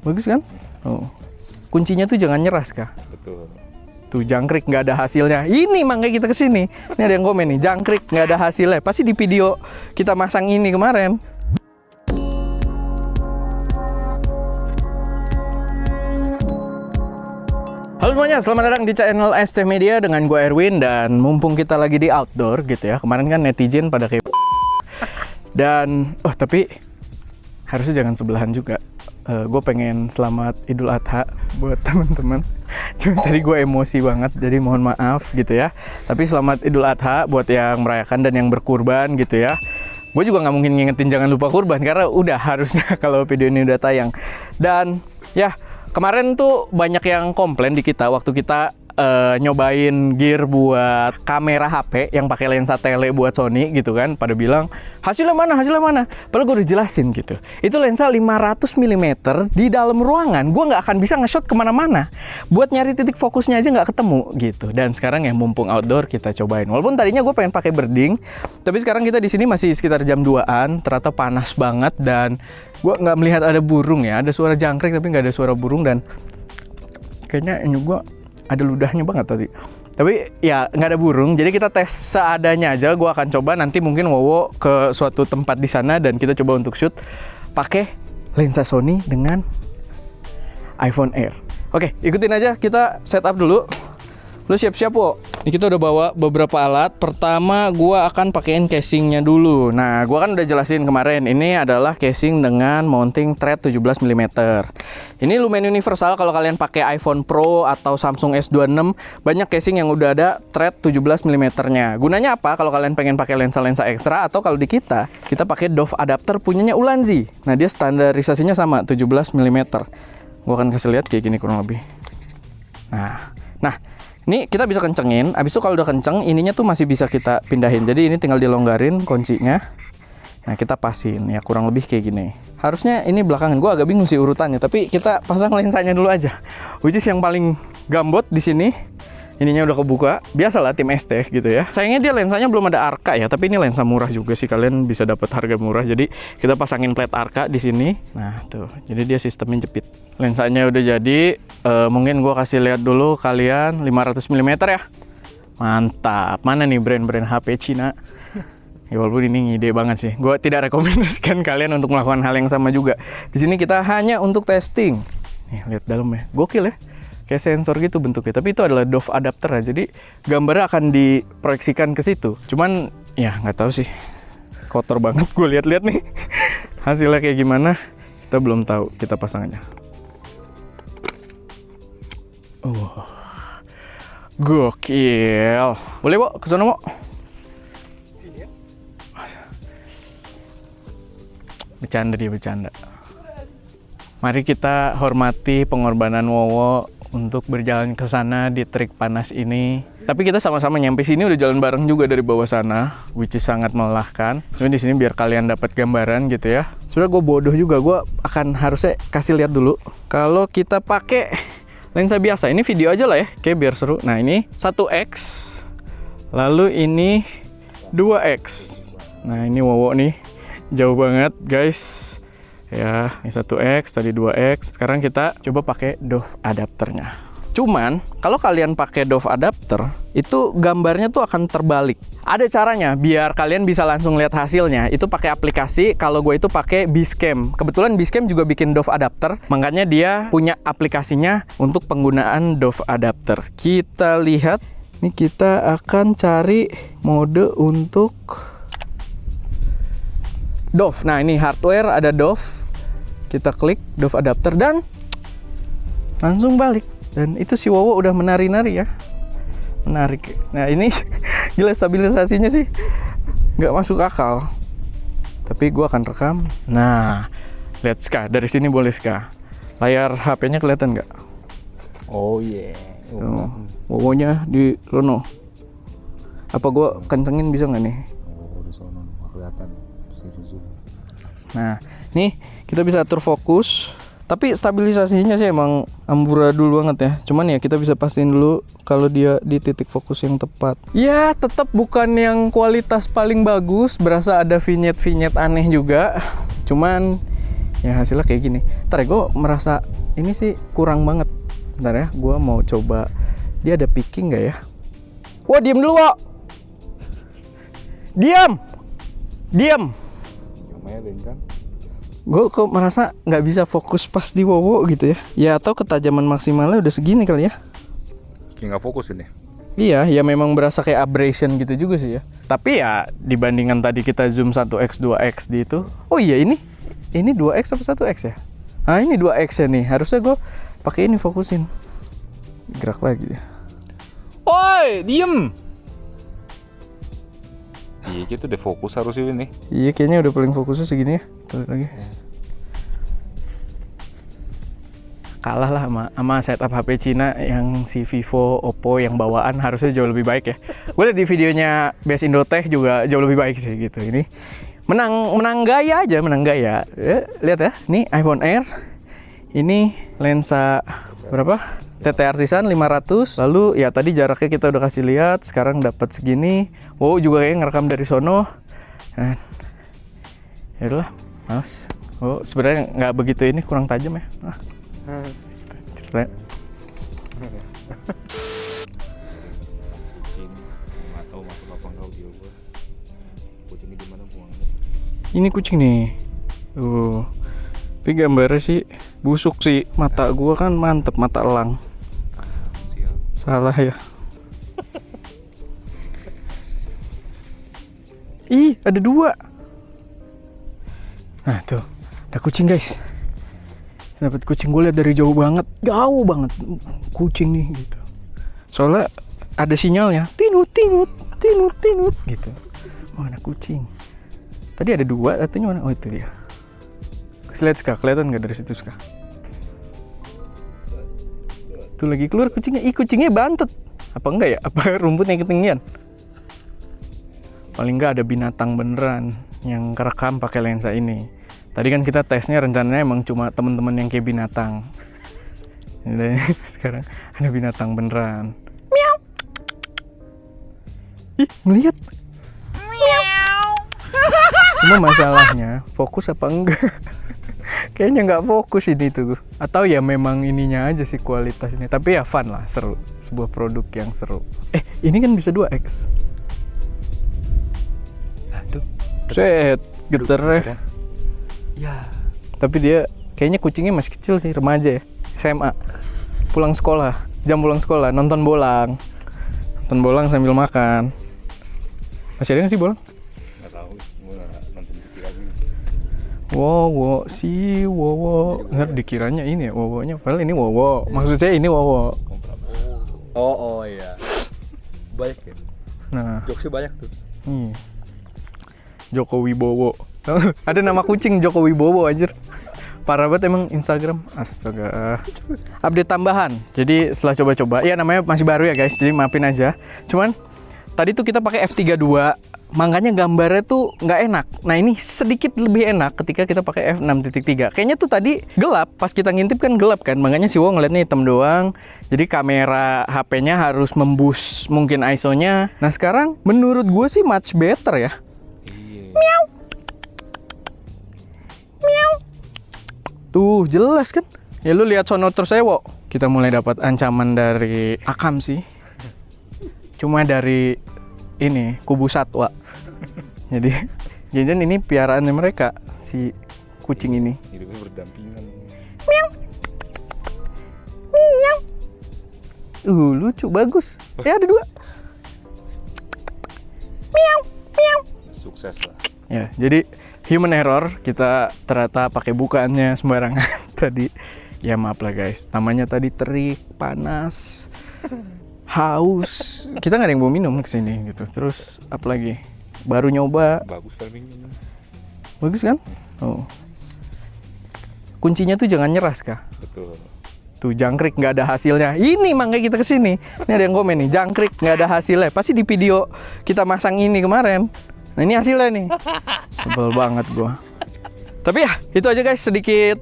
Bagus kan? Oh. Kuncinya tuh jangan nyerah, Ska. Betul. Tuh jangkrik nggak ada hasilnya. Ini makanya kita kesini. Ini ada yang komen nih, jangkrik nggak ada hasilnya. Pasti di video kita masang ini kemarin. Halo semuanya, selamat datang di channel ST Media dengan gue Erwin. Dan mumpung kita lagi di outdoor gitu ya, kemarin kan netizen pada kayak dan tapi harusnya jangan sebelahan juga. Gue pengen selamat Idul Adha buat teman-teman. Cuma tadi gue emosi banget, jadi mohon maaf gitu ya. Tapi selamat Idul Adha buat yang merayakan dan yang berkurban gitu ya. Gue juga nggak mungkin ngingetin jangan lupa kurban karena udah harusnya kalau video ini udah tayang. Dan ya kemarin tuh banyak yang komplain di kita waktu kita nyobain gear buat kamera HP yang pakai lensa tele buat Sony gitu kan, pada bilang hasilnya mana, padahal gue udah jelasin gitu, itu lensa 500 mm di dalam ruangan, gue nggak akan bisa nge-shot kemana-mana, buat nyari titik fokusnya aja nggak ketemu gitu. Dan sekarang ya mumpung outdoor kita cobain, walaupun tadinya gue pengen pakai birding, tapi sekarang kita di sini masih sekitar jam 2-an, ternyata panas banget dan gue nggak melihat ada burung ya, ada suara jangkrik tapi nggak ada suara burung, dan kayaknya ini gue ada ludahnya banget tadi. Tapi ya nggak ada burung, jadi kita tes seadanya aja. Gue akan coba nanti mungkin Wowo ke suatu tempat di sana dan kita coba untuk shoot pakai lensa Sony dengan iPhone Air. Oke, ikutin aja, kita setup dulu. Lu siap-siap, Wo. Ini kita udah bawa beberapa alat. Pertama, gua akan pakein casingnya dulu. Nah, gua kan udah jelasin kemarin. Ini adalah casing dengan mounting thread 17 mm. Ini lumayan universal kalau kalian pakai iPhone Pro atau Samsung S26. Banyak casing yang udah ada thread 17 mm-nya. Gunanya apa? Kalau kalian pengen pakai lensa-lensa ekstra, atau kalau di kita pakai Dove adapter punyanya Ulanzi. Nah, dia standarisasinya sama 17 mm. Gua akan kasih lihat kayak gini kurang lebih. Nah, ini kita bisa kencengin, abis itu kalau udah kenceng, ininya tuh masih bisa kita pindahin. Jadi ini tinggal dilonggarin kuncinya. Nah, kita pasin ya kurang lebih kayak gini. Harusnya ini belakangan, gue agak bingung sih urutannya, tapi kita pasang lensanya dulu aja. Which is yang paling gambot di sini. Ininya udah kebuka, biasalah tim ST gitu ya. Sayangnya dia lensanya belum ada arka ya, tapi ini lensa murah juga sih, kalian bisa dapat harga murah. Jadi kita pasangin plate arka di sini. Nah tuh, jadi dia sistemnya jepit. Lensanya udah jadi, mungkin gua kasih lihat dulu kalian 500 mm ya. Mantap. Mana nih brand-brand HP Cina? Ya walaupun ini ngide banget sih. Gua tidak rekomendasikan kalian untuk melakukan hal yang sama juga. Di sini kita hanya untuk testing. Nih lihat dalamnya, gokil ya. Kayak sensor gitu bentuknya, tapi itu adalah Dove adapter ya, jadi gambarnya akan diproyeksikan ke situ. Cuman ya nggak tahu sih, kotor banget gue lihat-lihat nih. Hasilnya kayak gimana kita belum tahu, kita pasang aja. Gokil. Boleh, Bo, ke sana, Bo. Bercanda dia, bercanda. Mari kita hormati pengorbanan Wowo untuk berjalan ke sana di terik panas ini. Tapi kita sama-sama nyampe sini udah jalan bareng juga dari bawah sana, which is sangat melelahkan. Cuma di sini biar kalian dapat gambaran gitu ya. Sebenarnya gue bodoh juga, gue akan harusnya kasih lihat dulu. Kalau kita pakai lensa biasa, ini video aja lah ya, kayak biar seru. Nah ini 1x, lalu ini 2x. Nah ini Wowo nih, jauh banget guys. Ya, ini 1x, tadi 2x. Sekarang kita coba pakai Dove adapternya. Cuman, kalau kalian pakai Dove adapter, itu gambarnya tuh akan terbalik. Ada caranya, biar kalian bisa langsung lihat hasilnya. Itu pakai aplikasi, kalau gue itu pakai Basecamp. Kebetulan Basecamp juga bikin Dove adapter, makanya dia punya aplikasinya untuk penggunaan Dove adapter. Kita lihat, ini kita akan cari mode untuk Dove. Nah, ini hardware ada Dove. Kita klik Dove adapter dan langsung balik. Dan itu si Wowo udah menari-nari ya. Menarik. Nah ini gila stabilisasinya sih nggak masuk akal. Tapi gua akan rekam. Nah, lihat Ska, dari sini boleh Ska. Layar HP-nya kelihatan nggak? Oh iya. Yeah. Wowo-nya di sono. Apa gua kencengin bisa nggak nih? Oh, di sono kelihatan. Nah, nih kita bisa atur fokus, tapi stabilisasinya sih emang amburadul banget ya. Cuman ya kita bisa pastiin dulu kalau dia di titik fokus yang tepat. Ya, tetap bukan yang kualitas paling bagus, berasa ada vignette-vignette aneh juga. Cuman Ya hasilnya kayak gini. Ntar ya, gue merasa ini sih kurang banget. Bentar ya, gue mau coba. Dia ada picking nggak ya? Wah, diem dulu, Wak. Diam. Ngomelin kan. Gue kok merasa nggak bisa fokus pas di Wowo gitu ya. Ya atau ketajaman maksimalnya udah segini kali ya. Kayak nggak fokus ini. Iya, ya memang berasa kayak abrasion gitu juga sih ya. Tapi ya dibandingkan tadi kita zoom 1x, 2x di itu. Oh iya, ini 2x apa 1x ya? Ah, ini 2x ya nih. Harusnya gue pakai ini fokusin. Gerak lagi dia. Oi, diem. Iya, kita udah fokus harusnya ini. Iya, kayaknya udah paling fokusnya segini ya. Tuh lagi. Kalah lah sama setup HP Cina yang si Vivo, Oppo yang bawaan harusnya jauh lebih baik ya. Gue liat di videonya Best Indotech juga jauh lebih baik sih gitu. Ini menang gaya aja, menang gaya. Lihat ya, ini iPhone Air. Ini lensa berapa? TT Artisan 500. Lalu ya tadi jaraknya kita udah kasih lihat, sekarang dapat segini. Wow, juga kayak ngerekam dari sono. Nah, ya udah, males. Oh, sebenarnya nggak begitu ini, kurang tajam ya. Cerita. Kucing, nggak tahu masuk apa enggak dia gua. Kucingnya di mana buangnya? Ini kucing nih. Tapi gambarnya sih busuk sih. Mata gua kan mantep, mata elang. Sial. Salah ya. Ih, ada 2. Nah tuh, ada kucing guys. Dapat kucing, gue lihat dari jauh banget kucing nih gitu. Soalnya ada sinyalnya, tinut gitu. Oh, ada kucing. Tadi ada 2, katanya mana? Oh itu dia. Lihat Ska, kelihatan nggak dari situ Ska? Tuh lagi keluar kucingnya. Ih, kucingnya bantet. Apa enggak ya? Apa rumputnya ketinggian? Paling nggak ada binatang beneran yang kerekam pakai lensa ini. Tadi kan kita tesnya rencananya emang cuma teman-teman yang kayak binatang. Dan sekarang ada binatang beneran. Miau. Ih, ngeliat. Miau. Cuma masalahnya fokus apa enggak? Kayaknya nggak fokus ini tuh. Atau ya memang ininya aja sih kualitas ini. Tapi ya fun lah, seru. Sebuah produk yang seru. Ini kan bisa 2x. Aduh. Set, geternya. Ya, tapi dia kayaknya kucingnya masih kecil sih, remaja ya, SMA. Pulang sekolah, jam pulang sekolah, nonton bolang sambil makan. Masih ada nggak sih bolang? Nggak tahu, gua nonton TV lagi. Wowo, si Wowo. Nggak dikiranya ini ya, Wowonya. Padahal ini Wowo. Maksud saya ini Wowo. Oh iya. Banyak ya. Nah, Jokesnya banyak tuh. Joko Wibowo. Ada nama kucing Joko Wibowo anjir. Parah banget emang Instagram. Astaga. Update tambahan. Jadi setelah coba-coba, ya namanya masih baru ya guys, jadi maafin aja. Cuman tadi tuh kita pakai f32, makanya gambarnya tuh nggak enak. Nah ini sedikit lebih enak ketika kita pakai f6.3. Kayaknya tuh tadi gelap, pas kita ngintip kan gelap kan, makanya si Wo ngeliatnya hitam doang. Jadi kamera HP-nya harus memboost mungkin ISO-nya. Nah sekarang menurut gue sih much better ya. Miau. Miau. Tuh jelas kan? Ya lu lihat sono terus saya, Wo. Kita mulai dapat ancaman dari Akam sih. Cuma dari ini kubu satwa. Jadi jangan ini piaraannya mereka si kucing ini. Hidupnya berdampingan. Miau. Miau. Lucu, bagus. Ya ada 2. Miau. Miau. Sukses lah. Ya, jadi human error, kita ternyata pakai bukaannya sembarangan tadi. Ya maaf lah guys, namanya tadi terik, panas, haus. Kita nggak ada yang mau minum kesini gitu. Terus apa lagi? Baru nyoba. Bagus timingnya. Bagus kan? Oh. Kuncinya tuh jangan nyerah Kak. Betul. Tuh jangkrik nggak ada hasilnya. Ini makanya kita kesini. Ini ada yang komen nih, jangkrik nggak ada hasilnya. Pasti di video kita masang ini kemarin. Nah ini hasilnya nih. Sebel banget gua. Tapi ya itu aja guys sedikit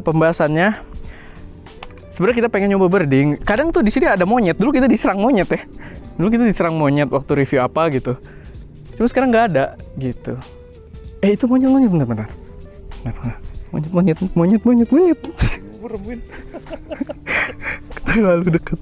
pembahasannya. Sebenarnya kita pengen nyoba birding. Kadang tuh di sini ada monyet. Dulu kita diserang monyet ya. Dulu kita diserang monyet waktu review apa gitu. Cuma sekarang nggak ada gitu. Itu monyet bentar. Monyet. Burem Win. Terlalu dekat.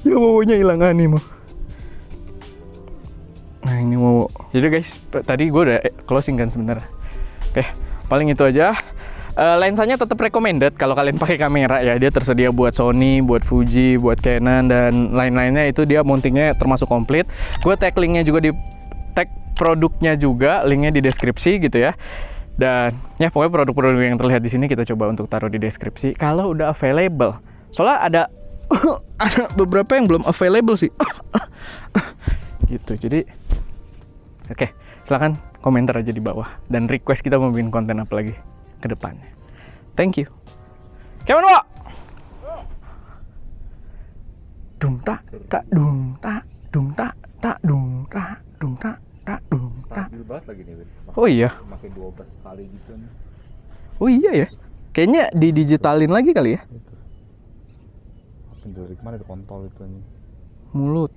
Ya Wowonya hilang animo. Nah ini Wowo. Jadi guys, tadi gue udah closing kan sebenarnya. Oke, paling itu aja. Lensanya tetap recommended kalau kalian pakai kamera ya. Dia tersedia buat Sony, buat Fuji, buat Canon dan lain-lainnya. Itu dia mountingnya termasuk komplit. Gue tag linknya juga di tag produknya juga, linknya di deskripsi gitu ya. Dan ya pokoknya produk-produk yang terlihat di sini kita coba untuk taruh di deskripsi kalau udah available. Soalnya ada ada beberapa yang belum available sih. Gitu. Jadi oke, silakan komentar aja di bawah dan request kita mau bikin konten apa lagi ke depannya. Thank you. Kemana, Wak? Dung tak tak dung tak dung tak tak dung tak dung tak tak dung tak. Stabil banget lagi nih Win. Oh iya. Makin 12 kali gitu nih. Oh iya ya. Kayaknya didigitalin lagi kali ya. Itu. Dari kemana ada kontol itu nih. Mulut.